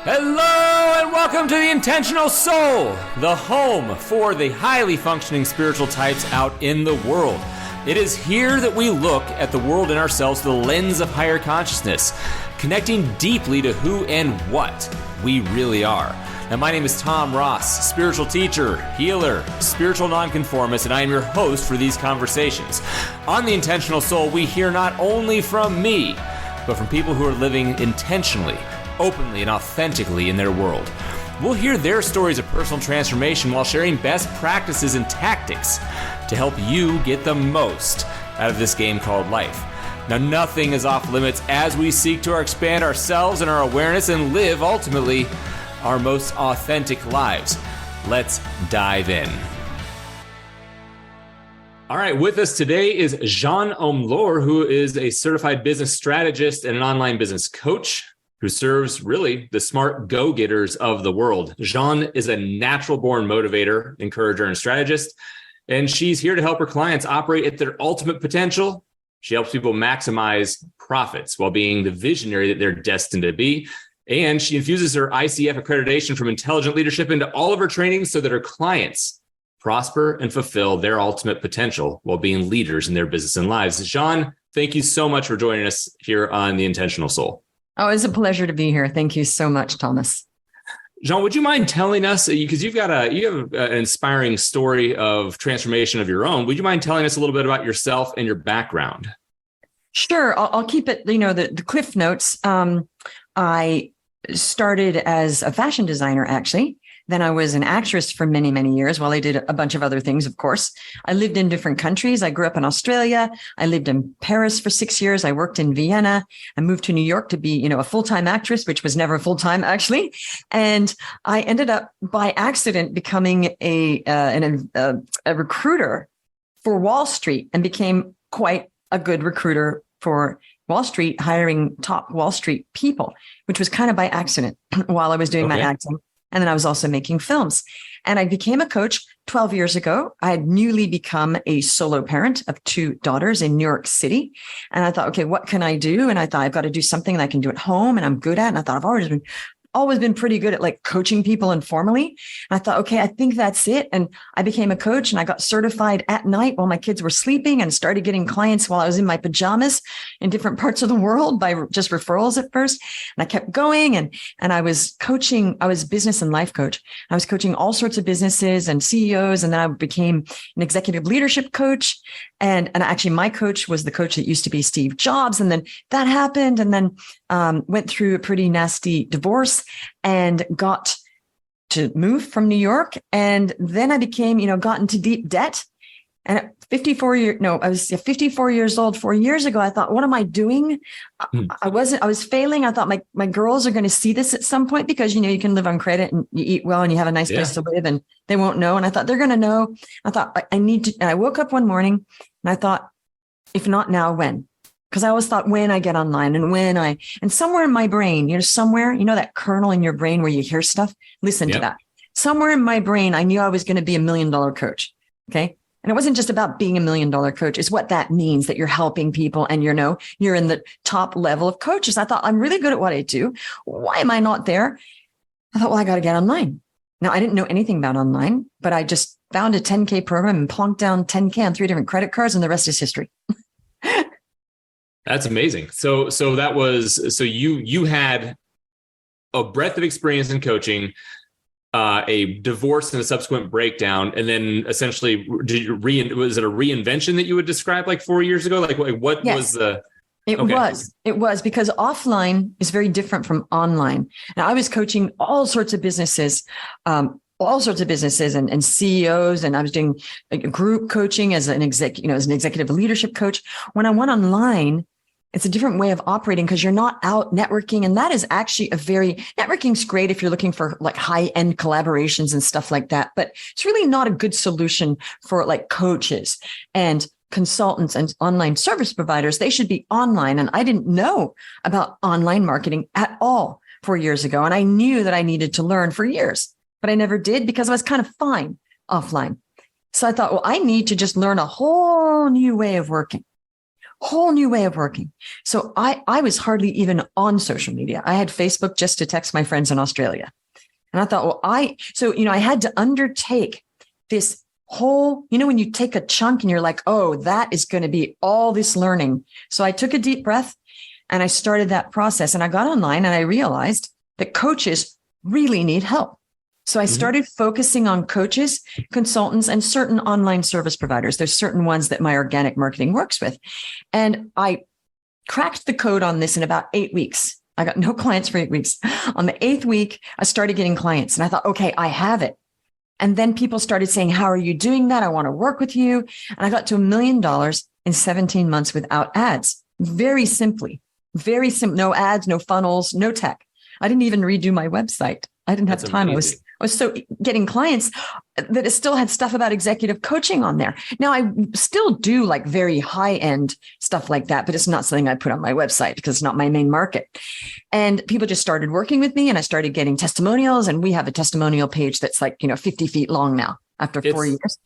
Hello and welcome to the Intentional Soul, the home for the highly functioning spiritual types out in the world. It is here that we look at the world and ourselves through the lens of higher consciousness, connecting deeply to who and what we really are. Now, my name is Tom Ross, spiritual teacher, healer, spiritual nonconformist, and I am your host for these conversations. On the Intentional Soul, we hear not only from me, but from people who are living intentionally, openly, and authentically in their world. We'll hear their stories of personal transformation while sharing best practices and tactics to help you get the most out of this game called life. Now, nothing is off limits as we seek to expand ourselves and our awareness and live, ultimately, our most authentic lives. Let's dive in. All right, with us today is Jeanne Omlor, who is a certified business strategist and an online business coach who serves really the smart go-getters of the world. Jeanne is a natural-born motivator, encourager, and strategist, and she's here to help her clients operate at their ultimate potential. She helps people maximize profits while being the visionary that they're destined to be. And she infuses her ICF Accreditation from intelligent leadership into all of her trainings so that her clients prosper and fulfill their ultimate potential while being leaders in their business and lives. Jeanne, thank you so much for joining us here on The Intentional Soul. Oh, it's a pleasure to be here. Thank you so much, Thomas. Jeanne, would you mind telling us, because you have an inspiring story of transformation of your own, would you mind telling us a little bit about yourself and your background? Sure. I'll keep it, the cliff notes. I started as a fashion designer, actually. Then I was an actress for many, many years while I did a bunch of other things, of course. I lived in different countries. I grew up in Australia. I lived in Paris for 6 years. I worked in Vienna. I moved to New York to be, a full-time actress, which was never full-time, actually. And I ended up by accident becoming a recruiter for Wall Street and became quite a good recruiter for Wall Street, hiring top Wall Street people, which was kind of by accident while I was doing my acting. And then I was also making films. And I became a coach 12 years ago. I had newly become a solo parent of 2 daughters in New York City. And I thought, okay, what can I do? And I thought I've got to do something that I can do at home and I'm good at. And I thought I've always been pretty good at like coaching people informally. And I thought, okay, I think that's it. And I became a coach and I got certified at night while my kids were sleeping and started getting clients while I was in my pajamas in different parts of the world by just referrals at first. And I kept going and I was coaching. I was business and life coach. I was coaching all sorts of businesses and CEOs. And then I became an executive leadership coach. And actually my coach was the coach that used to be Steve Jobs. And then that happened. And then went through a pretty nasty divorce and got to move from New York. And then I became, got into deep debt. And at 54 years old 4 years ago. I thought, what am I doing? I was failing. I thought my girls are going to see this at some point because, you can live on credit and you eat well and you have a nice place to live and they won't know. And I thought they're going to know. I thought I need to, and I woke up one morning and I thought, if not now, when? Because I always thought when I get online and somewhere in my brain, that kernel in your brain where you hear stuff, listen to that. Somewhere in my brain, I knew I was going to be $1 million coach. Okay. And it wasn't just about being $1 million coach. It's what that means, that you're helping people and you're in the top level of coaches. I thought I'm really good at what I do. Why am I not there? I thought, well, I got to get online. Now, I didn't know anything about online, but I just found a 10K program and plonked down 10K on 3 different credit cards and the rest is history. That's amazing. So you had a breadth of experience in coaching, a divorce and a subsequent breakdown, and then essentially was it a reinvention that you would describe like 4 years ago? Like what Yes. was the? It was because offline is very different from online. Now I was coaching all sorts of businesses and CEOs, and I was doing group coaching as an executive leadership coach. When I went online, it's a different way of operating because you're not out networking. And that is actually networking's great if you're looking for like high-end collaborations and stuff like that. But it's really not a good solution for like coaches and consultants and online service providers. They should be online. And I didn't know about online marketing at all 4 years ago. And I knew that I needed to learn for years, but I never did because I was kind of fine offline. So I thought, well, I need to just learn a whole new way of working. whole new way of working. So I was hardly even on social media. I had Facebook just to text my friends in Australia. And I thought, well, I had to undertake this whole, when you take a chunk and you're like, oh, that is going to be all this learning. So I took a deep breath and I started that process, and I got online and I realized that coaches really need help. So I started focusing on coaches, consultants, and certain online service providers. There's certain ones that my organic marketing works with. And I cracked the code on this in about 8 weeks. I got no clients for 8 weeks. On the 8th week, I started getting clients and I thought, okay, I have it. And then people started saying, how are you doing that? I want to work with you. And I got to $1 million in 17 months without ads. Very simply, very simple. No ads, no funnels, no tech. I didn't even redo my website. I didn't have time. Amazing. I was so getting clients that it still had stuff about executive coaching on there. Now I still do like very high end stuff like that, but it's not something I put on my website because it's not my main market. And people just started working with me and I started getting testimonials, and we have a testimonial page that's like, 50 feet long now after 4 years.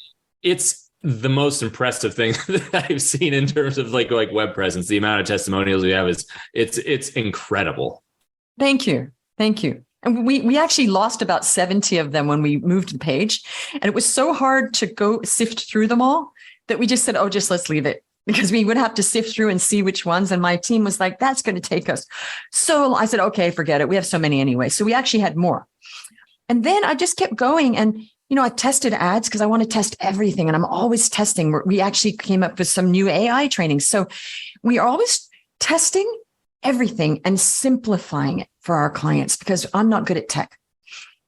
It's the most impressive thing that I've seen in terms of like web presence. The amount of testimonials we have it's incredible. Thank you. Thank you. And we actually lost about 70 of them when we moved the page. And it was so hard to go sift through them all that we just said, oh, let's leave it, because we would have to sift through and see which ones. And my team was like, that's going to take us. So I said, okay, forget it. We have so many anyway. So we actually had more. And then I just kept going. And, I tested ads because I want to test everything. And I'm always testing. We actually came up with some new AI training. So we are always testing everything and simplifying it for our clients, because I'm not good at tech.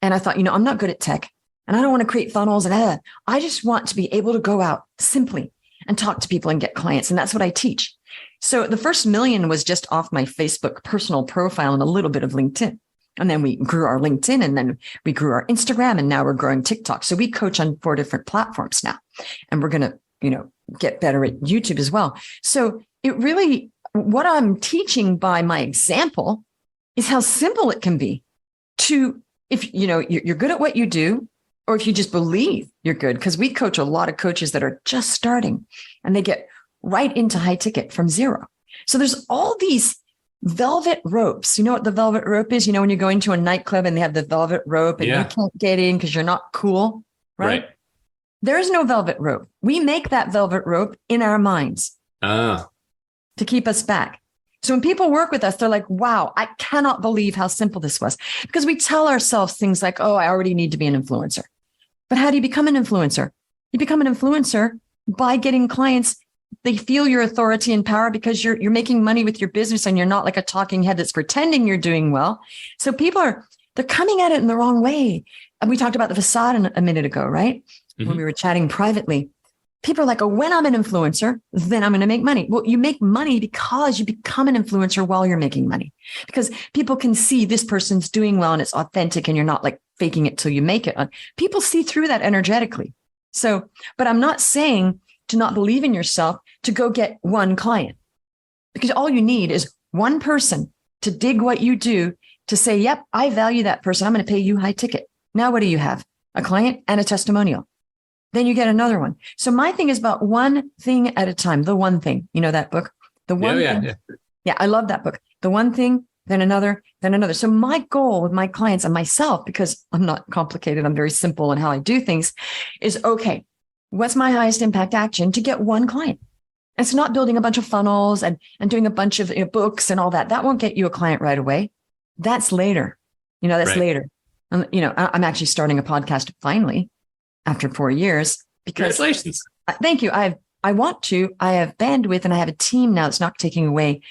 And I thought, I'm not good at tech and I don't want to create funnels and I just want to be able to go out simply and talk to people and get clients. And that's what I teach. So the first $1 million was just off my Facebook personal profile and a little bit of LinkedIn. And then we grew our LinkedIn, and then we grew our Instagram, and now we're growing TikTok. So we coach on 4 different platforms now, and we're going to, get better at YouTube as well. So it really, what I'm teaching by my example is how simple it can be to, if you're good at what you do, or if you just believe you're good, because we coach a lot of coaches that are just starting and they get right into high ticket from zero. So there's all these velvet ropes. You know what the velvet rope is? When you go into a nightclub and they have the velvet rope and you can't get in because you're not cool, right? There is no velvet rope. We make that velvet rope in our minds to keep us back. So when people work with us, they're like, wow, I cannot believe how simple this was. Because we tell ourselves things like, oh, I already need to be an influencer. But how do you become an influencer? You become an influencer by getting clients. They feel your authority and power because you're making money with your business and you're not like a talking head that's pretending you're doing well. So they're coming at it in the wrong way. And we talked about the facade a minute ago, right? When we were chatting privately. People are like, oh, when I'm an influencer, then I'm going to make money. Well, you make money because you become an influencer while you're making money, because people can see this person's doing well and it's authentic and you're not like faking it till you make it. People see through that energetically. So, but I'm not saying to not believe in yourself to go get one client, because all you need is one person to dig what you do, to say, yep, I value that person. I'm going to pay you high ticket. Now, what do you have? A client and a testimonial. Then you get another one. So my thing is about one thing at a time. The One Thing, that book, The One Thing. Yeah, I love that book. The one thing, then another, then another. So my goal with my clients and myself, because I'm not complicated, I'm very simple in how I do things, is okay, what's my highest impact action to get one client? It's not building a bunch of funnels and doing a bunch of books and all that. That won't get you a client right away. That's later. That's later. I'm actually starting a podcast finally, after 4 years. Because congratulations. Thank you. I have bandwidth and I have a team now that's not taking away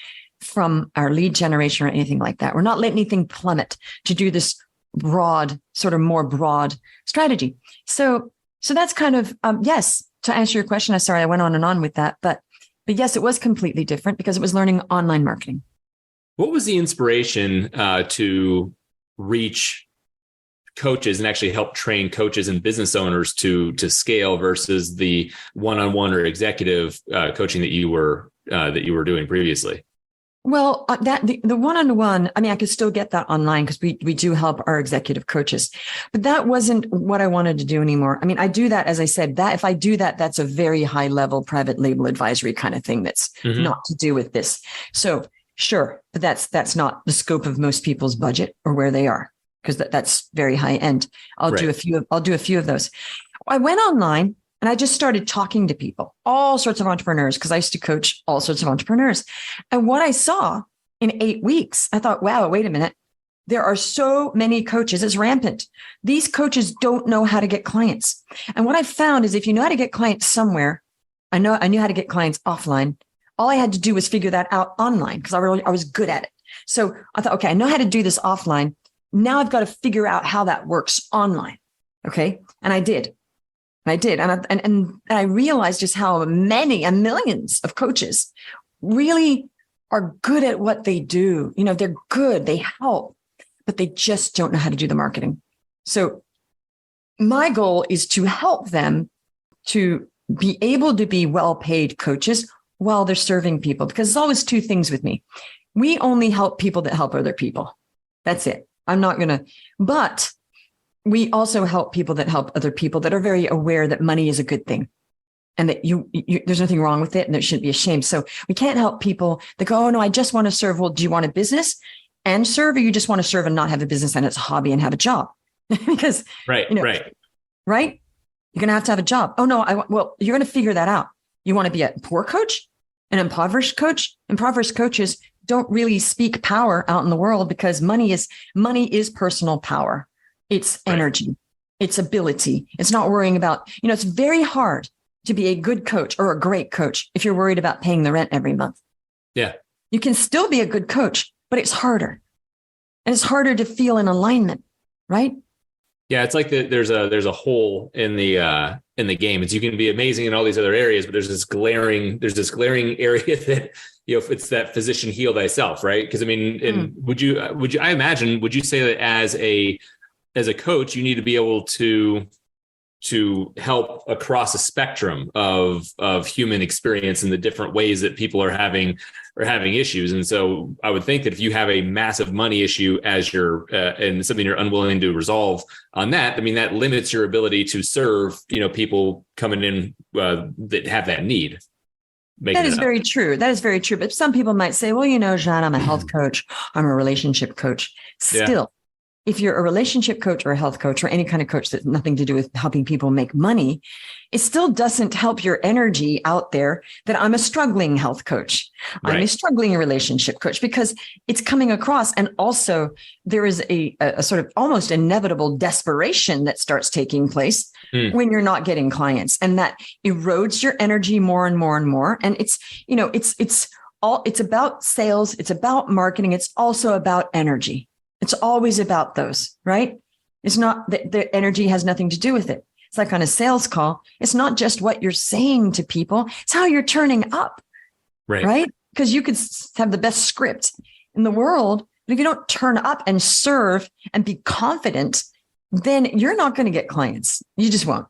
from our lead generation or anything like that. We're not letting anything plummet to do this more broad strategy. So that's kind of, yes, to answer your question. I'm sorry, I went on and on with that, but yes, it was completely different because it was learning online marketing. What was the inspiration to reach coaches and actually help train coaches and business owners to scale versus the one-on-one or executive coaching that you were doing previously? Well, the one-on-one, I mean, I could still get that online because we do help our executive coaches, but that wasn't what I wanted to do anymore. I mean, I do that, as I said, that if I do that, that's a very high level private label advisory kind of thing that's not to do with this. So sure, but that's not the scope of most people's budget or where they are, because that's very high end. I'll do a few of those. I went online and I just started talking to people, all sorts of entrepreneurs, because I used to coach all sorts of entrepreneurs. And what I saw in 8 weeks, I thought, wow, wait a minute. There are so many coaches. It's rampant. These coaches don't know how to get clients. And what I found is if you know how to get clients somewhere, I knew how to get clients offline. All I had to do was figure that out online because I was good at it. So I thought, okay, I know how to do this offline. Now I've got to figure out how that works online. Okay. And I did. And I realized just how many and millions of coaches really are good at what they do. You know, they're good, they help, but they just don't know how to do the marketing. So my goal is to help them to be able to be well-paid coaches while they're serving people, because there's always two things with me. We only help people that help other people. That's it. But we also help people that help other people that are very aware that money is a good thing and that there's nothing wrong with it and there shouldn't be ashamed. So we can't help people that go, oh no, I just want to serve. Well, do you want a business and serve, or you just want to serve and not have a business and it's a hobby and have a job? Because, right. You're going to have a job. Oh no, you're going to figure that out. You want to be a poor coach, an impoverished coach? Impoverished coaches don't really speak power out in the world because money is personal power. It's energy, it's ability. It's not worrying about, it's very hard to be a good coach or a great coach if you're worried about paying the rent every month. Yeah. You can still be a good coach, but it's harder. And it's harder to feel in alignment, right? Yeah, it's like there's a hole in the game. It's you can be amazing in all these other areas, but there's this glaring area that if it's that physician heal thyself, right? Because I mean, and would you say that as a coach, you need to be able to help across a spectrum of human experience in the different ways that people are having issues. And so I would think that if you have a massive money issue as and something you're unwilling to resolve on that, I mean, that limits your ability to serve, people coming in that have that need. That is very true. But some people might say, well, Jeanne, I'm a health coach. I'm a relationship coach. Still, if you're a relationship coach or a health coach or any kind of coach that's nothing to do with helping people make money, it still doesn't help your energy out there that I'm a struggling health coach. Right. I'm a struggling relationship coach, because it's coming across. And also there is a sort of almost inevitable desperation that starts taking place when you're not getting clients, and that erodes your energy more and more and more. And it's about sales. It's about marketing. It's also about energy. It's always about those, right? It's not that the energy has nothing to do with it. It's like on a sales call. It's not just what you're saying to people. It's how you're turning up, right? Because you could have the best script in the world, but if you don't turn up and serve and be confident, then you're not going to get clients. You just won't.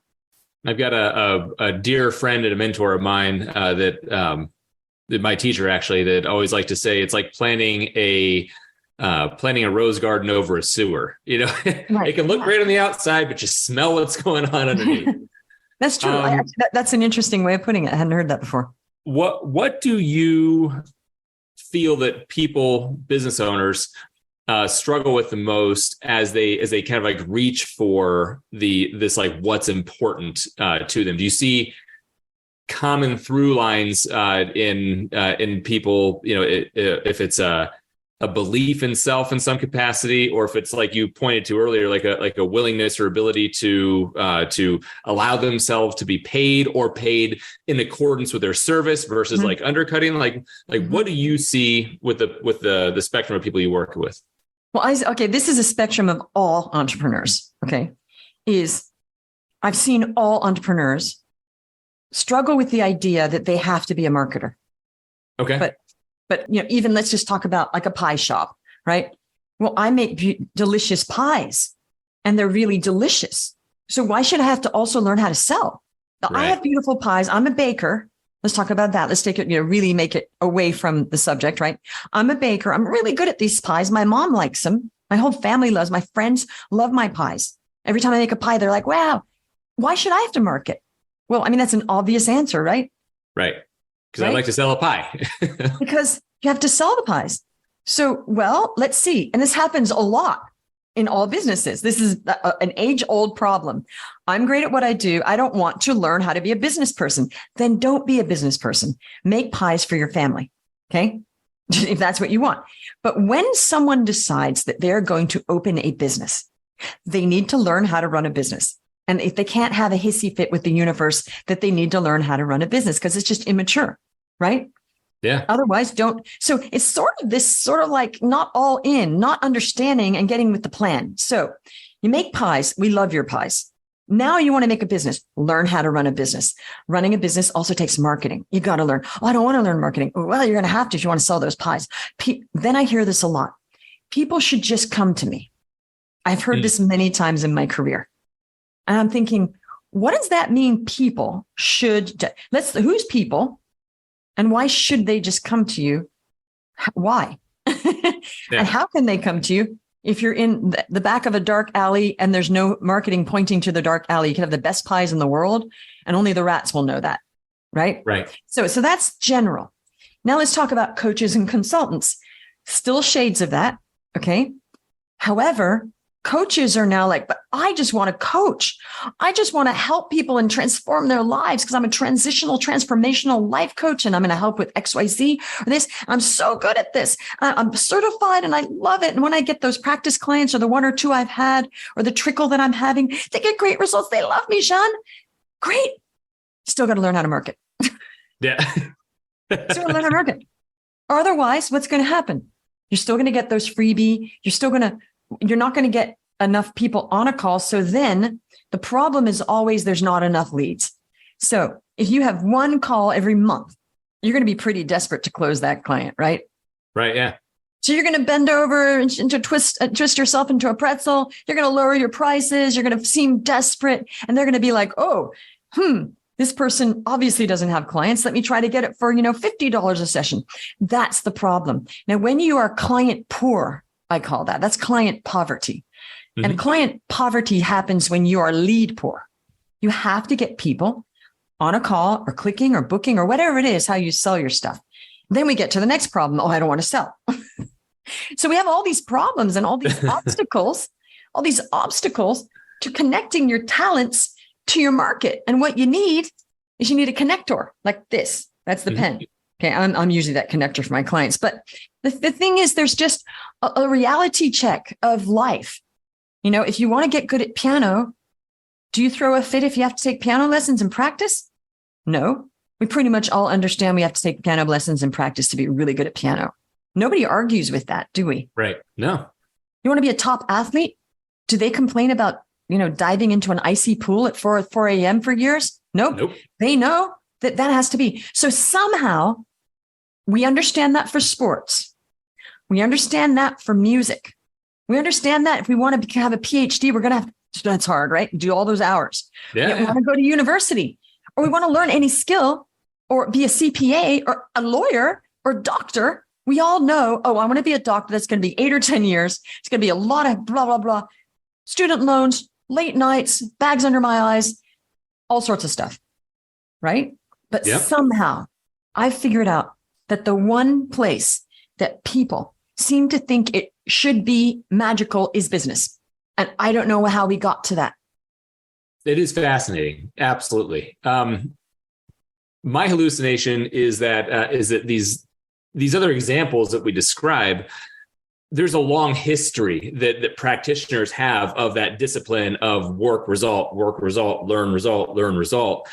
I've got a dear friend and a mentor of mine that my teacher actually that always like to say, it's like planting a rose garden over a sewer. It can look great on the outside, but you smell what's going on underneath. That's true. That's an interesting way of putting it. I hadn't heard that before. What do you feel that business owners, struggle with the most as they kind of like reach for this like what's important to them? Do you see common through lines in people? If it's a belief in self in some capacity, or if it's like you pointed to earlier, like a willingness or ability to allow themselves to be paid or paid in accordance with their service versus like undercutting. Like what do you see with the spectrum of people you work with? Well, this is a spectrum of all entrepreneurs. Okay, I've seen all entrepreneurs struggle with the idea that they have to be a marketer. Okay, But even let's just talk about like a pie shop, right? Well, I make delicious pies and they're really delicious. So why should I have to also learn how to sell? Now, I have beautiful pies. I'm a baker. Let's talk about that. Let's take it, really make it away from the subject, right? I'm a baker. I'm really good at these pies. My mom likes them. My whole family loves, my friends love my pies. Every time I make a pie, they're like, wow, why should I have to market? Well, I mean, that's an obvious answer, right? Right. Because I like to sell a pie. Because you have to sell the pies. So, well, let's see. And this happens a lot in all businesses. This is an age-old problem. I'm great at what I do. I don't want to learn how to be a business person. Then don't be a business person. Make pies for your family. Okay. If that's what you want. But when someone decides that they're going to open a business, they need to learn how to run a business. And if they can't have a hissy fit with the universe, that they need to learn how to run a business because it's just immature, right? Yeah. Otherwise, don't. So it's sort of like not all in, not understanding and getting with the plan. So you make pies. We love your pies. Now you want to make a business, learn how to run a business. Running a business also takes marketing. You got to learn. Oh, I don't want to learn marketing. Well, you're going to have to if you want to sell those pies. Then I hear this a lot. People should just come to me. I've heard this many times in my career. And I'm thinking, what does that mean? People should, who's people and why should they just come to you? Why? And how can they come to you? If you're in the back of a dark alley and there's no marketing pointing to the dark alley, you can have the best pies in the world and only the rats will know that. Right. Right. So that's general. Now let's talk about coaches and consultants. Still shades of that. Okay. However, coaches are now like, but I just want to coach. I just want to help people and transform their lives because I'm a transformational life coach and I'm going to help with XYZ or this. I'm so good at this. I'm certified and I love it. And when I get those practice clients or the one or two I've had or the trickle that I'm having, they get great results. They love me, Jeanne. Great. Still got to learn how to market. Yeah. Still got to learn how to market. Otherwise, what's going to happen? You're still going to get those freebie. You're not going to get enough people on a call. So then the problem is always there's not enough leads. So if you have one call every month, you're going to be pretty desperate to close that client, right? Right. Yeah. So you're going to bend over and twist yourself into a pretzel. You're going to lower your prices. You're going to seem desperate. And they're going to be like, oh, this person obviously doesn't have clients. Let me try to get it for, $50 a session. That's the problem. Now, when you are client poor, I call that's client poverty. Mm-hmm. And client poverty happens when you are lead poor. You have to get people on a call or clicking or booking or whatever it is, how you sell your stuff. Then we get to the next problem. Oh, I don't want to sell. So we have all these problems and all these obstacles to connecting your talents to your market. And what you need is a connector like this. That's the pen. Okay, I'm usually that connector for my clients. But the thing is, there's just a reality check of life. If you want to get good at piano, do you throw a fit if you have to take piano lessons and practice? No. We pretty much all understand we have to take piano lessons and practice to be really good at piano. Nobody argues with that, do we? Right. No. You want to be a top athlete? Do they complain about, diving into an icy pool at 4 a.m. for years? Nope. They know that has to be. So somehow we understand that for sports. We understand that for music. We understand that if we want to have a PhD, we're going to have, that's hard, right? Do all those hours. Yeah. We want to go to university or we want to learn any skill or be a CPA or a lawyer or doctor. We all know, I want to be a doctor. That's going to be 8 or 10 years. It's going to be a lot of blah, blah, blah. Student loans, late nights, bags under my eyes, all sorts of stuff. Right. But somehow I figured out that the one place that people seem to think it should be magical is business. And I don't know how we got to that. It is fascinating. Absolutely. My hallucination is that these other examples that we describe, there's a long history that practitioners have of that discipline of work, result, learn, result.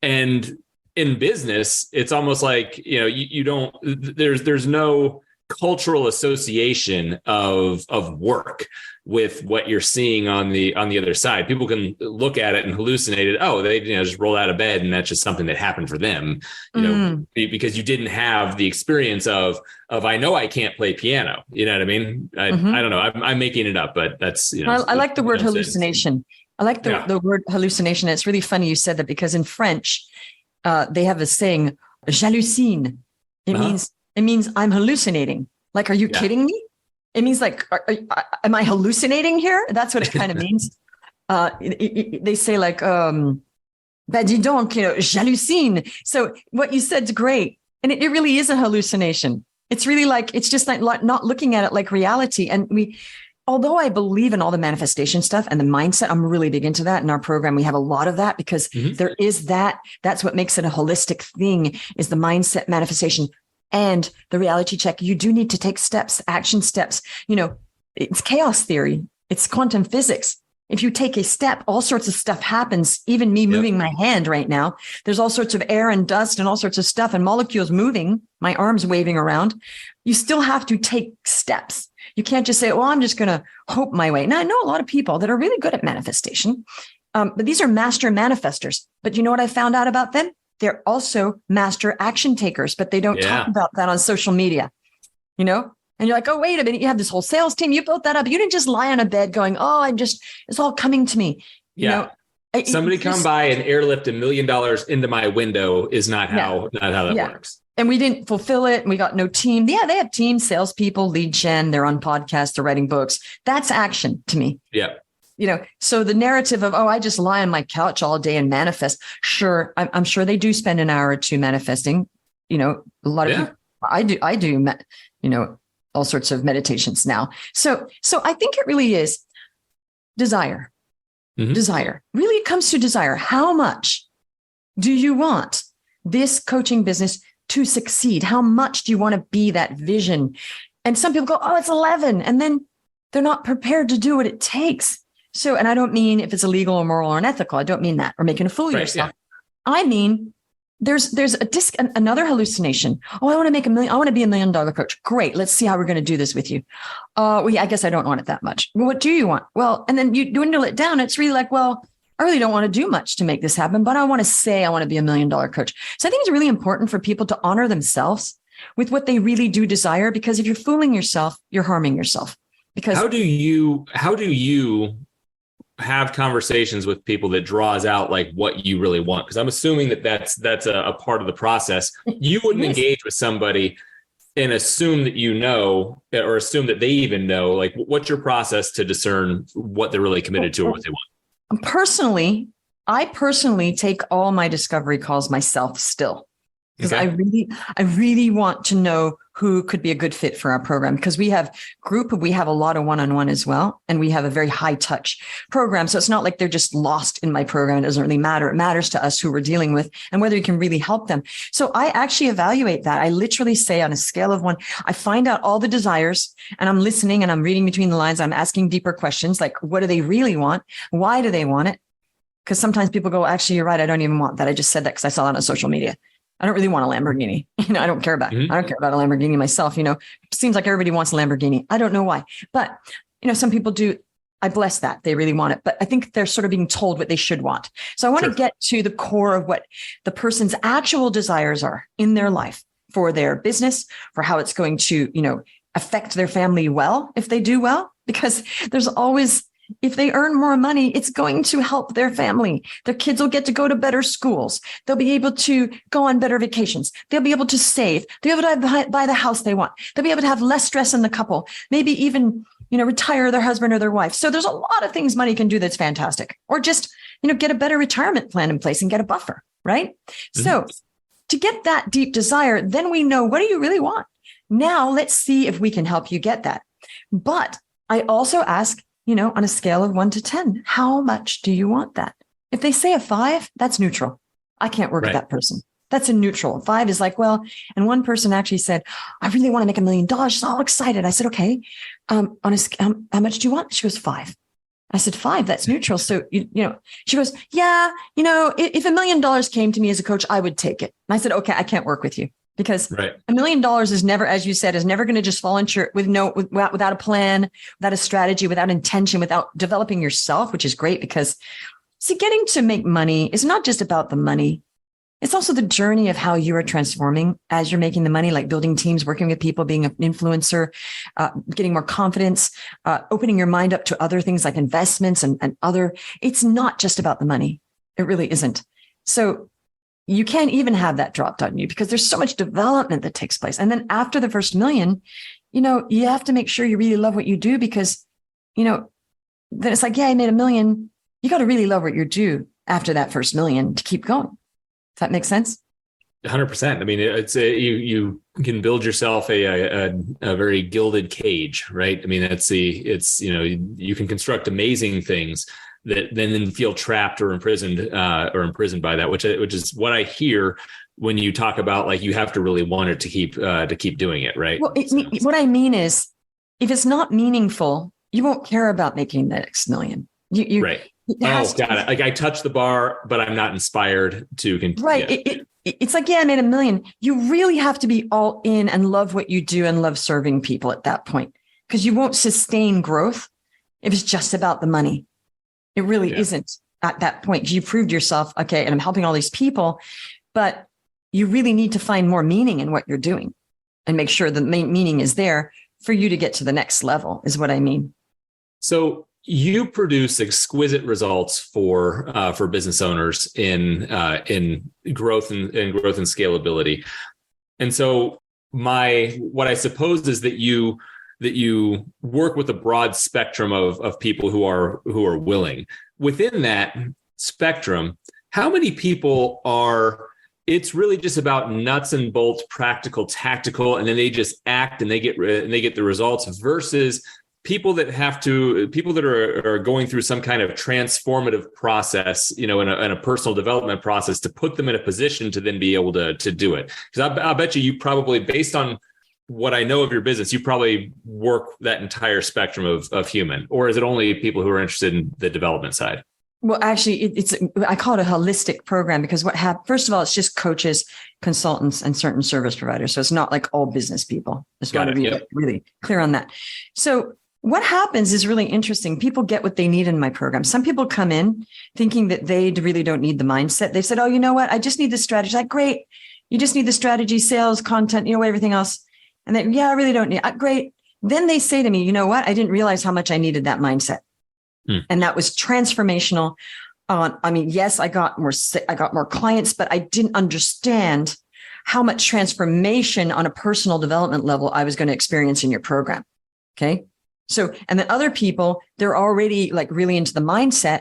And in business, it's almost like, there's no cultural association of work with what you're seeing on the other side. People can look at it and hallucinate it. Oh, they just rolled out of bed and that's just something that happened for them, because you didn't have the experience of I know I can't play piano. You know what I mean? I don't know. I'm making it up, but that's, I like the word hallucination. I like the word hallucination. It's really funny you said that because in French, they have a saying, j'hallucine. It means I'm hallucinating. Like, are you kidding me? It means like, am I hallucinating here? That's what it kind of means. They say like, bah dis donc, j'hallucine. So what you said's great. And it really is a hallucination. It's really like, it's just like not looking at it like reality. And although I believe in all the manifestation stuff and the mindset, I'm really big into that. In our program, we have a lot of that because there is that. That's what makes it a holistic thing, is the mindset, manifestation, and the reality check. You do need to take steps, action steps. It's chaos theory. It's quantum physics. If you take a step, all sorts of stuff happens. Even me moving my hand right now, there's all sorts of air and dust and all sorts of stuff and molecules moving, my arms waving around. You still have to take steps. You can't just say, well, I'm just going to hope my way. Now, I know a lot of people that are really good at manifestation, but these are master manifestors. But you know what I found out about them? They're also master action takers, but they don't talk about that on social media, And you're like, oh, wait a minute. You have this whole sales team. You built that up. You didn't just lie on a bed going, oh, it's all coming to me. Somebody come by and airlift $1 million into my window is not how that works. And we didn't fulfill it. And we got no team. Yeah, they have teams, salespeople, lead gen. They're on podcasts. They're writing books. That's action to me. Yeah. So the narrative of, I just lie on my couch all day and manifest. Sure. I'm sure they do spend an hour or two manifesting. A lot of people, I do, all sorts of meditations now. So I think it really is desire. Desire. Really, it comes to desire. How much do you want this coaching business to succeed? How much do you want to be that vision? And some people go, oh, it's 11. And then they're not prepared to do what it takes. So, and I don't mean if it's illegal or moral or unethical. I don't mean that, or making a fool of yourself. Yeah. I mean, there's another hallucination. Oh, I want to make $1 million. I want to be $1 million coach. Great. Let's see how we're going to do this with you. I guess I don't want it that much. Well, what do you want? Well, and then you dwindle it down. It's really like, well, I really don't want to do much to make this happen, but I want to say I want to be $1 million coach. So I think it's really important for people to honor themselves with what they really do desire, because if you're fooling yourself, you're harming yourself. Because how do you have conversations with people that draws out like what you really want? Because I'm assuming that's a part of the process. You wouldn't engage with somebody and assume that or assume that they even know. Like, what's your process to discern what they're really committed to or what they want? I personally take all my discovery calls myself still, because I really want to know who could be a good fit for our program, because we have a lot of one-on-one as well. And we have a very high touch program. So it's not like they're just lost in my program. It doesn't really matter. It matters to us who we're dealing with and whether you can really help them. So I actually evaluate that. I literally say, on a scale of 1, I find out all the desires, and I'm listening and I'm reading between the lines. I'm asking deeper questions like, what do they really want? Why do they want it? Because sometimes people go, actually, you're right. I don't even want that. I just said that because I saw it on social media. I don't really want a Lamborghini. I don't care about I don't care about a Lamborghini myself. It seems like everybody wants a Lamborghini. I don't know why, but some people do. I bless that. They really want it, but I think they're sort of being told what they should want. So I want to get to the core of what the person's actual desires are in their life, for their business, for how it's going to, affect their family well, if they do well, because there's always, if they earn more money, it's going to help their family. Their kids will get to go to better schools. They'll be able to go on better vacations. They'll be able to save. They'll be able to buy the house they want. They'll be able to have less stress in the couple, maybe even, retire their husband or their wife. So there's a lot of things money can do that's fantastic. Or just, get a better retirement plan in place and get a buffer, right? So to get that deep desire, then we know, what do you really want? Now let's see if we can help you get that. But I also ask, on a scale of 1 to 10, how much do you want that? If they say a 5, that's neutral. I can't work with that person. That's a neutral. 5 is like, well, and one person actually said, I really want to make $1 million. She's all excited. I said, okay, how much do you want? She goes, 5. I said, 5, that's neutral. So, she goes, yeah, if $1 million came to me as a coach, I would take it. And I said, okay, I can't work with you. Because $1 million is never, as you said, is never going to just fall into without a plan, without a strategy, without intention, without developing yourself, which is great because getting to make money is not just about the money. It's also the journey of how you are transforming as you're making the money, like building teams, working with people, being an influencer, getting more confidence, opening your mind up to other things like investments and other. It's not just about the money. It really isn't. So you can't even have that dropped on you because there's so much development that takes place. And then after the first million, you have to make sure you really love what you do because, then it's like, yeah, I made $1 million. You got to really love what you do after that first million to keep going. Does that make sense? 100%. I mean, it's you can build yourself a very gilded cage, right? I mean, you can construct amazing things that then feel trapped or imprisoned by that, which is what I hear when you talk about like you have to really want it to keep doing it, right? Well, what I mean is, if it's not meaningful, you won't care about making the next million. Right. Got it. Like I touched the bar, but I'm not inspired to continue. Right. Yeah. It's like, yeah, I made $1 million. You really have to be all in and love what you do and love serving people at that point, because you won't sustain growth if it's just about the money. It really isn't at that point. You proved yourself, okay, and I'm helping all these people, but you really need to find more meaning in what you're doing and make sure the meaning is there for you to get to the next level, is what I mean. So you produce exquisite results for business owners in growth and scalability. And so what I suppose is that you work with a broad spectrum of people who are willing. Within that spectrum, how many people are, it's really just about nuts and bolts, practical, tactical, and then they just act and they get the results, versus people that are going through some kind of transformative process, in a personal development process to put them in a position to then be able to do it? Because I bet you probably, based on what I know of your business, you probably work that entire spectrum of human, or is it only people who are interested in the development side? Well, actually, I call it a holistic program because first of all, it's just coaches, consultants, and certain service providers. So it's not like all business people. Just want to be really clear on that. So what happens is really interesting. People get what they need in my program. Some people come in thinking that they really don't need the mindset. They said, oh, you know what? I just need the strategy. Like, great. You just need the strategy, sales, content, everything else. And then, yeah, I really don't need it. Great. Then they say to me, you know what? I didn't realize how much I needed that mindset. And that was transformational. Yes, I got more clients, but I didn't understand how much transformation on a personal development level I was going to experience in your program. Okay. So, and then other people, they're already like really into the mindset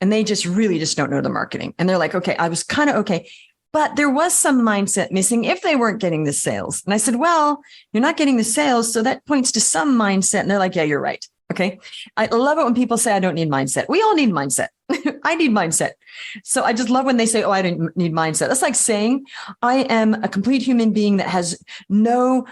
and they just don't know the marketing. And they're like, okay, I was kind of okay, but there was some mindset missing if they weren't getting the sales. And I said, well, you're not getting the sales. So that points to some mindset. And they're like, yeah, you're right. Okay. I love it when people say, I don't need mindset. We all need mindset. I need mindset. So I just love when they say, oh, I don't need mindset. That's like saying I am a complete human being that has no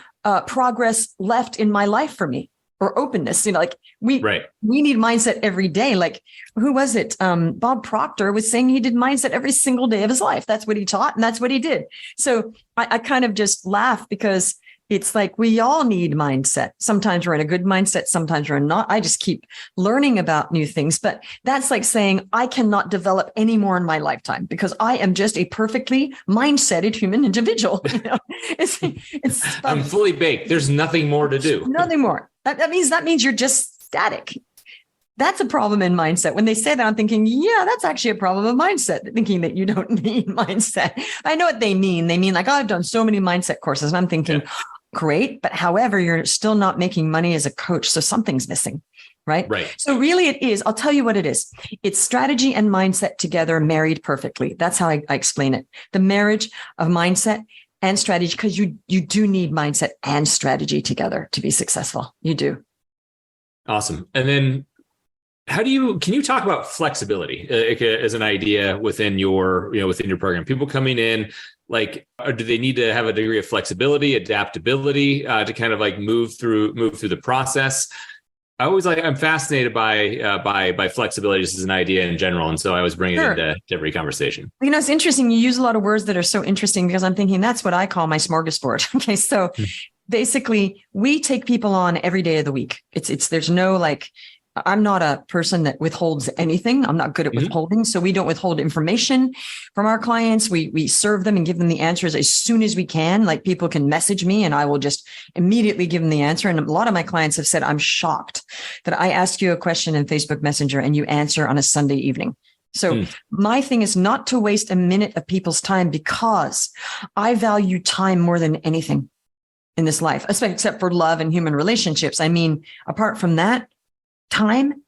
progress left in my life for me, or openness. We need mindset every day. Like, who was it? Bob Proctor was saying he did mindset every single day of his life. That's what he taught and that's what he did. So I kind of just laugh because it's like we all need mindset. Sometimes we're in a good mindset, sometimes we're not. I just keep learning about new things. But that's like saying I cannot develop any more in my lifetime because I am just a perfectly mindseted human individual. It's I'm fully baked. There's nothing more to do. Nothing more. That means you're just static. That's a problem in mindset. When they say that, I'm thinking, yeah, that's actually a problem of mindset, thinking that you don't need mindset. I know what they mean. They mean like, oh, I've done so many mindset courses. And I'm thinking, great. But however, you're still not making money as a coach. So something's missing, right? Right. So really it is, I'll tell you what it is. It's strategy and mindset together, married perfectly. That's how I explain it. The marriage of mindset and strategy, because you do need mindset and strategy together to be successful. You do. Awesome. And then can you talk about flexibility as an idea within your program? People coming in, like, do they need to have a degree of flexibility, adaptability to kind of like move through the process? I'm fascinated by flexibility just as an idea in general. And so I always bring it into every conversation. It's interesting. You use a lot of words that are so interesting because I'm thinking that's what I call my smorgasbord. Okay. So basically we take people on every day of the week. There's no like, I'm not a person that withholds anything. I'm not good at withholding. So we don't withhold information from our clients. We serve them and give them the answers as soon as we can. Like, people can message me and I will just immediately give them the answer. And a lot of my clients have said, I'm shocked that I ask you a question in Facebook Messenger and you answer on a Sunday evening. So my thing is not to waste a minute of people's time, because I value time more than anything in this life, except for love and human relationships. I mean, apart from that, time,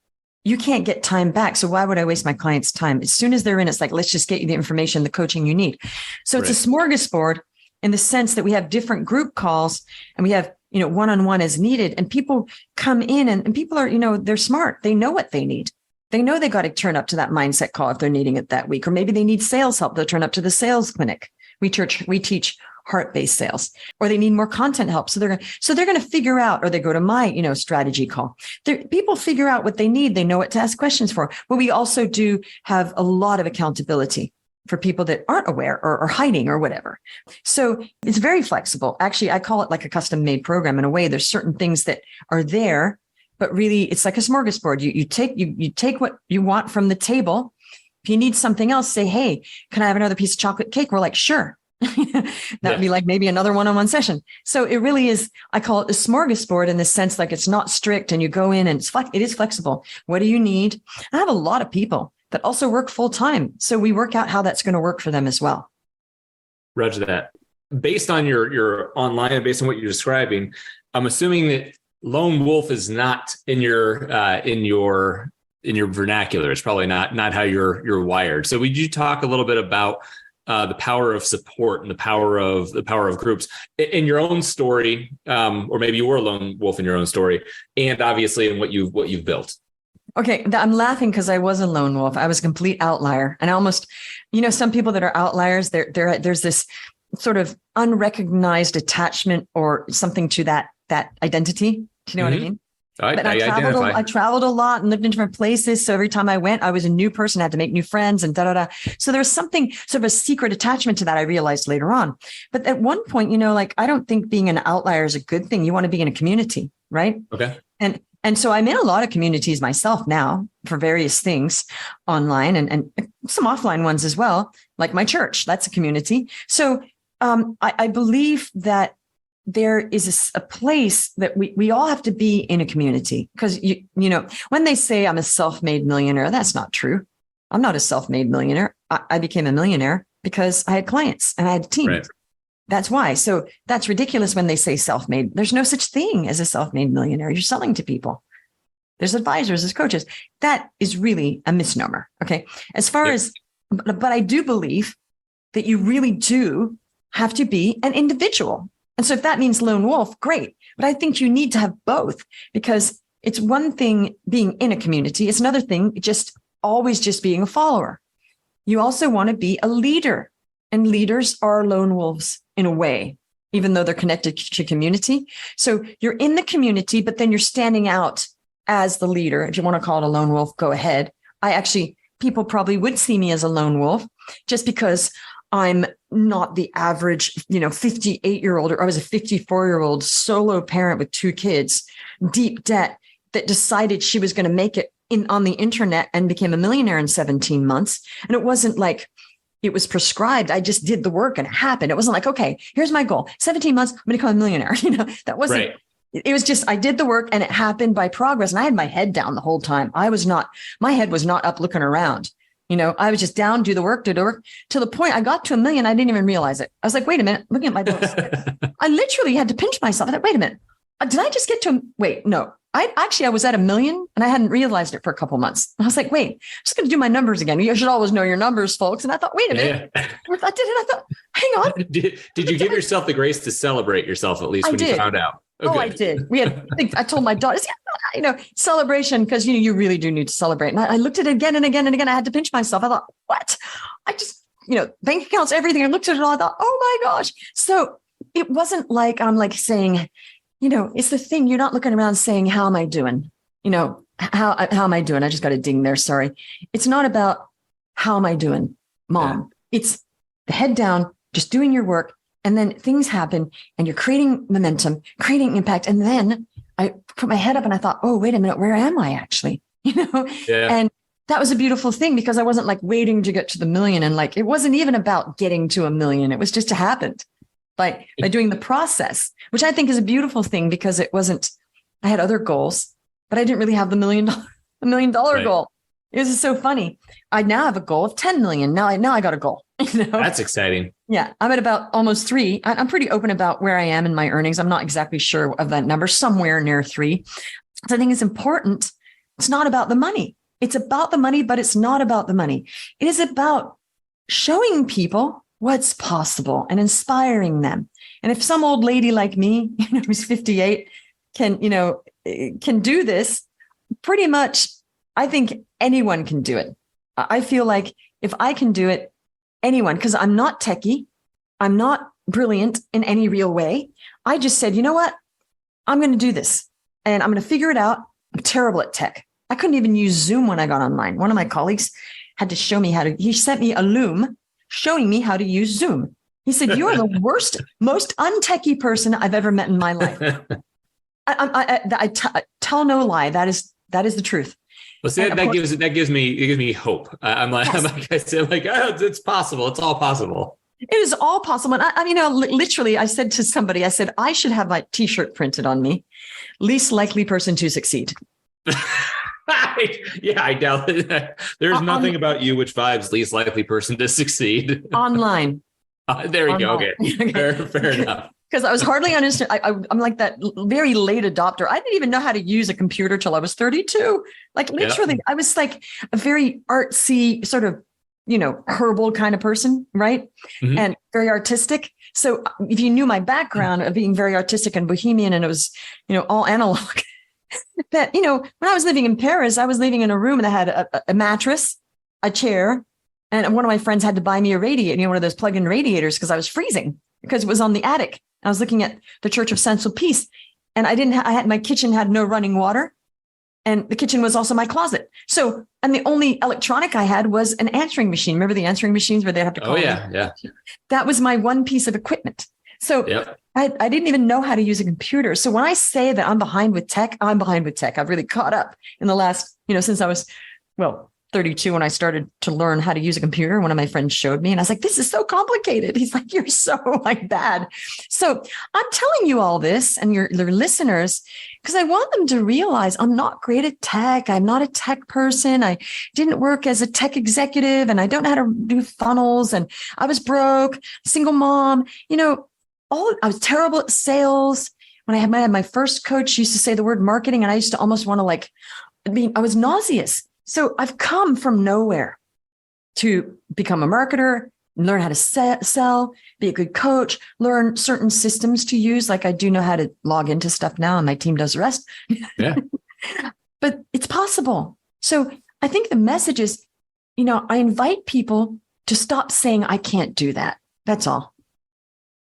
you can't get time back. So why would I waste my clients' time? As soon as they're in, it's like, let's just get you the information, the coaching you need. So it's a smorgasbord in the sense that we have different group calls and we have, one-on-one as needed. And people come in and people are, they're smart. They know what they need. They know they got to turn up to that mindset call if they're needing it that week, or maybe they need sales help. They'll turn up to the sales clinic. We teach heart-based sales, or they need more content help. So they're going to figure out, or they go to my, strategy call. People figure out what they need. They know what to ask questions for. But we also do have a lot of accountability for people that aren't aware or hiding or whatever. So it's very flexible. Actually, I call it like a custom-made program in a way. There's certain things that are there, but really it's like a smorgasbord. You take what you want from the table. If you need something else, say, hey, can I have another piece of chocolate cake? We're like, sure. That would be like maybe another one-on-one session. So it really is, I call it a smorgasbord in the sense like it's not strict and you go in and it is flexible. What do you need? I have a lot of people that also work full time. So we work out how that's going to work for them as well. Roger that. Based on your online and based on what you're describing, I'm assuming that lone wolf is not in your vernacular. It's probably not how you're wired. So would you talk a little bit about the power of support and the power of groups in your own story, or maybe you were a lone wolf in your own story, and obviously in what you've built? Okay, I'm laughing because I was a lone wolf. I was a complete outlier, and I almost, some people that are outliers, there's this sort of unrecognized attachment or something to that identity. Do you know what I mean? I traveled a lot and lived in different places. So every time I went, I was a new person, I had to make new friends and So there was something sort of a secret attachment to that, I realized later on. But at one point, I don't think being an outlier is a good thing. You want to be in a community, right? Okay. And so I'm in a lot of communities myself now for various things online and some offline ones as well, like my church. That's a community. So I believe that there is a place that we all have to be in a community, because when they say I'm a self-made millionaire, that's not true. I'm not a self-made millionaire. I became a millionaire because I had clients and I had a team. Right. That's why. So that's ridiculous when they say self-made. There's no such thing as a self-made millionaire. You're selling to people. There's advisors, there's coaches. That is really a misnomer. Okay. As far as, but I do believe that you really do have to be an individual. And so if that means lone wolf, great. But I think you need to have both, because it's one thing being in a community. It's another thing always being a follower. You also want to be a leader, and leaders are lone wolves in a way, even though they're connected to community. So you're in the community, but then you're standing out as the leader. If you want to call it a lone wolf, go ahead. People probably would see me as a lone wolf just because I'm not the average, 58-year-old, or I was a 54-year-old solo parent with 2 kids, deep debt, that decided she was going to make it on the internet and became a millionaire in 17 months. And it wasn't like it was prescribed. I just did the work and it happened. It wasn't like, okay, here's my goal. 17 months, I'm going to become a millionaire. That wasn't, right. It was just, I did the work and it happened by progress. And I had my head down the whole time. My head was not up looking around. I was just down, do the work to the point I got to $1 million. I didn't even realize it. I was like, wait a minute, looking at my books. I literally had to pinch myself. I thought, wait a minute, did I just get to, wait, no, I was at $1 million and I hadn't realized it for a couple months. I was like, wait, I'm just going to do my numbers again. You should always know your numbers, folks. And I thought, wait a minute. Yeah. I did it. I thought, hang on. Did you give yourself the grace to celebrate yourself, at least when you found out? Okay. Oh, I did. I told my daughters, celebration, because, you really do need to celebrate. And I looked at it again and again and again. I had to pinch myself. I thought, what? I just, bank accounts, everything. I looked at it all. I thought, oh my gosh. So it wasn't like I'm like saying, it's the thing. You're not looking around saying, how am I doing? How am I doing? I just got a ding there. Sorry. It's not about how am I doing, Mom. Yeah. It's the head down, just doing your work. And then things happen and you're creating momentum, creating impact. And then I put my head up and I thought, oh, wait a minute, where am I actually? Yeah. And that was a beautiful thing, because I wasn't like waiting to get to the million. And it wasn't even about getting to $1 million. It was just happened by doing the process, which I think is a beautiful thing, because I had other goals, but I didn't really have the $1 million right. goal. It was so funny. I now have a goal of 10 million. Now I got a goal. That's exciting. Yeah. I'm at about almost 3. I'm pretty open about where I am in my earnings. I'm not exactly sure of that number, somewhere near 3. So I think it's important. It's not about the money. It's about the money, but it's not about the money. It is about showing people what's possible and inspiring them. And if some old lady like me, who's 58, can do this, pretty much, I think anyone can do it. I feel like if I can do it, anyone, because I'm not techie, I'm not brilliant in any real way. I just said, you know what? I'm going to do this and I'm going to figure it out. I'm terrible at tech. I couldn't even use Zoom when I got online. One of my colleagues had to show me he sent me a loom showing me how to use Zoom. He said, you are the worst, most untechy person I've ever met in my life. I tell no lie. That is the truth. Well, see, that gives me hope. I'm like, yes. oh, it's possible. It's all possible. It is all possible. And literally, I said to somebody, I said, I should have my t-shirt printed on me. Least likely person to succeed. Yeah, I doubt it. There's nothing about you which vibes least likely person to succeed. Online. There you go. Okay. Fair enough. Because I was hardly understand. I'm like that very late adopter. I didn't even know how to use a computer till I was 32. Like literally, yeah. I was like a very artsy sort of, herbal kind of person, right? Mm-hmm. And very artistic. So if you knew my background of being very artistic and bohemian, and it was, all analog, that, when I was living in Paris, I was living in a room that had a mattress, a chair, and one of my friends had to buy me a radiator, one of those plug-in radiators, because I was freezing because it was on the attic. I was looking at the Church of Saint-Sulpice, and my kitchen had no running water, and the kitchen was also my closet. So, and the only electronic I had was an answering machine. Remember the answering machines where they'd have to call? Oh yeah, yeah. That was my one piece of equipment. So yep. I didn't even know how to use a computer. So when I say that I'm behind with tech, I'm behind with tech. I've really caught up in the last, since I was, 32 when I started to learn how to use a computer. One of my friends showed me and I was like, this is so complicated. He's like, you're so bad. So I'm telling you all this and your listeners, because I want them to realize I'm not great at tech. I'm not a tech person. I didn't work as a tech executive and I don't know how to do funnels. And I was broke, single mom, I was terrible at sales. When I had my first coach, she used to say the word marketing and I used to almost want to I was nauseous. So I've come from nowhere to become a marketer, learn how to sell, be a good coach, learn certain systems to use. Like I do know how to log into stuff now and my team does the rest. Yeah. But it's possible. So I think the message is, I invite people to stop saying, I can't do that. That's all.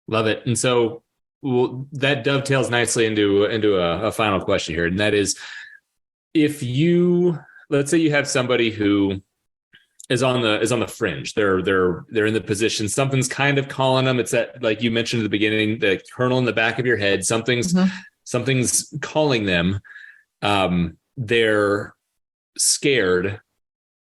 Love it. And so that dovetails nicely into a final question here. And that is, let's say you have somebody who is on the fringe. They're in the position. Something's kind of calling them. It's that, like you mentioned at the beginning, the kernel in the back of your head. Something's calling them. They're scared.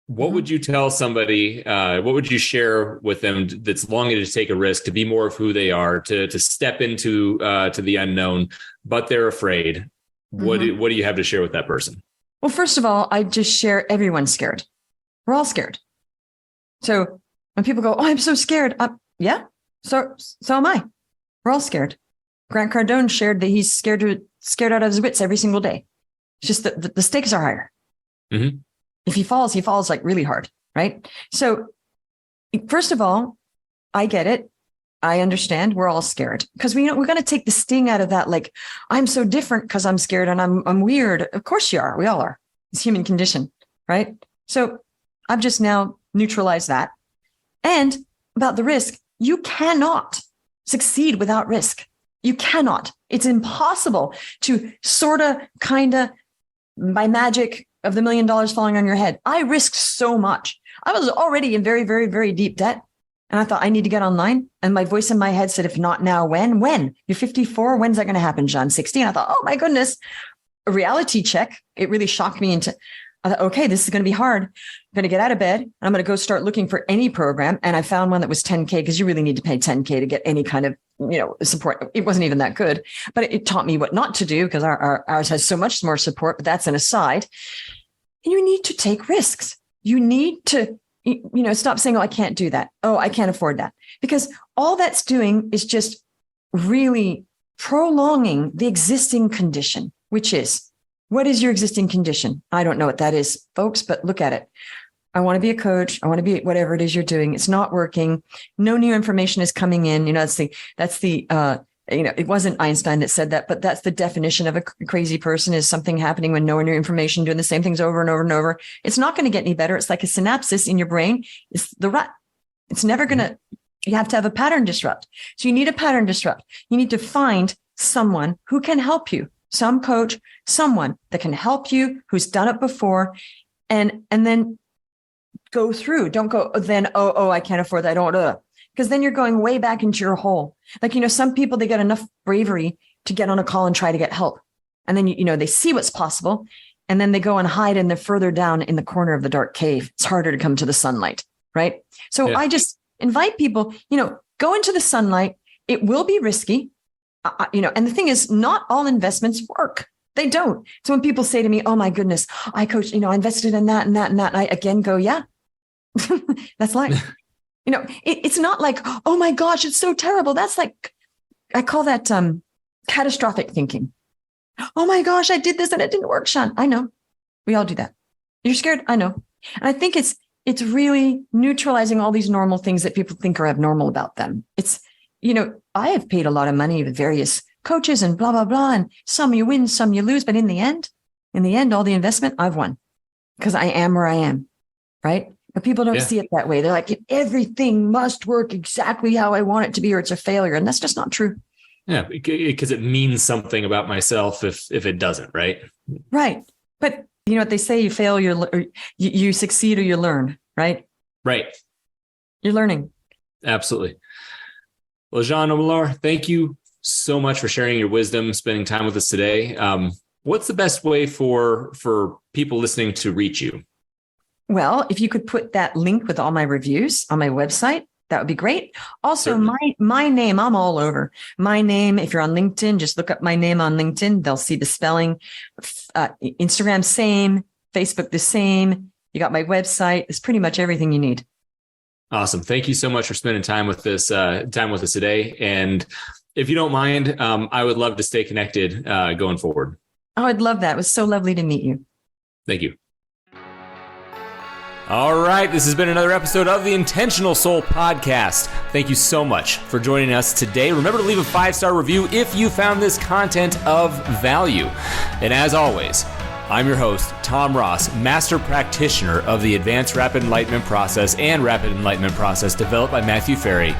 What would you tell somebody? What would you share with them that's longing to take a risk, to be more of who they are, to step into to the unknown, but they're afraid? What do you have to share with that person? Well, first of all, I just share everyone's scared. We're all scared. So when people go, oh, I'm so scared. Yeah, so am I. We're all scared. Grant Cardone shared that he's scared out of his wits every single day. It's just that the stakes are higher. Mm-hmm. If he falls like really hard, right? So first of all, I get it. I understand. We're all scared because we're going to take the sting out of that. Like, I'm so different because I'm scared and I'm weird. Of course you are. We all are. It's human condition, right? So I've just now neutralized that. And about the risk, you cannot succeed without risk. You cannot. It's impossible to kind of, by magic of the $1 million falling on your head. I risked so much. I was already in very, very, very deep debt. And I thought, I need to get online. And my voice in my head said, if not now, when? When? You're 54. When's that going to happen, Jeanne? 60. And I thought, oh my goodness, a reality check. It really shocked me I thought, okay, this is going to be hard. I'm going to get out of bed and I'm going to go start looking for any program. And I found one that was 10K because you really need to pay 10K to get any kind of, support. It wasn't even that good, but it taught me what not to do because ours has so much more support, but that's an aside. And you need to take risks. you need to, stop saying, oh, I can't do that. Oh, I can't afford that. Because all that's doing is just really prolonging the existing condition, which is, what is your existing condition? I don't know what that is, folks, but look at it. I want to be a coach. I want to be whatever it is you're doing. It's not working. No new information is coming in. It wasn't Einstein that said that, but that's the definition of a crazy person, is something happening when no new information, doing the same things over and over and over. It's not going to get any better. It's like a synapses in your brain. It's the rut. It's never going to, you have to have a pattern disrupt. So you need a pattern disrupt. You need to find someone who can help you, some coach, someone that can help you, who's done it before, and then go through. Don't go then, I can't afford that. I don't, because then you're going way back into your hole. Like, some people, they get enough bravery to get on a call and try to get help. And then, they see what's possible. And then they go and hide, and they're further down in the corner of the dark cave. It's harder to come to the sunlight. Right. So I just invite people, go into the sunlight. It will be risky. And the thing is, not all investments work. They don't. So when people say to me, oh my goodness, I coach, I invested in that and that and that. And I again go, yeah, that's life. It's not like, oh my gosh, it's so terrible. That's like, I call that catastrophic thinking. Oh my gosh, I did this and it didn't work, Sean. I know. We all do that. You're scared. I know. And I think it's really neutralizing all these normal things that people think are abnormal about them. It's, I have paid a lot of money with various coaches and blah, blah, blah. And some you win, some you lose. But in the end, all the investment I've won because I am where I am. Right. But people don't see it that way. They're like, everything must work exactly how I want it to be, or it's a failure. And that's just not true. Yeah, because it means something about myself if it doesn't, right? Right. But you know what they say, you fail, you succeed, or you learn, right? Right. You're learning. Absolutely. Well, Jeanne Omlor, thank you so much for sharing your wisdom, spending time with us today. What's the best way for people listening to reach you? Well, if you could put that link with all my reviews on my website, that would be great. Also, my name, I'm all over. My name, if you're on LinkedIn, just look up my name on LinkedIn. They'll see the spelling. Instagram, same. Facebook, the same. You got my website. It's pretty much everything you need. Awesome. Thank you so much for spending time with us today. And if you don't mind, I would love to stay connected going forward. Oh, I'd love that. It was so lovely to meet you. Thank you. All right, this has been another episode of the Intentional Soul Podcast. Thank you so much for joining us today. Remember to leave a 5-star review if you found this content of value. And as always, I'm your host, Tom Ross, Master Practitioner of the Advanced Rapid Enlightenment Process and Rapid Enlightenment Process developed by Matthew Ferry.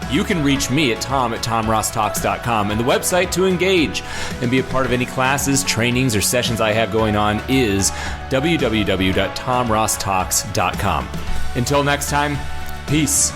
You can reach me at tom@tomrosstalks.com, and the website to engage and be a part of any classes, trainings, or sessions I have going on is www.tomrosstalks.com. Until next time, peace.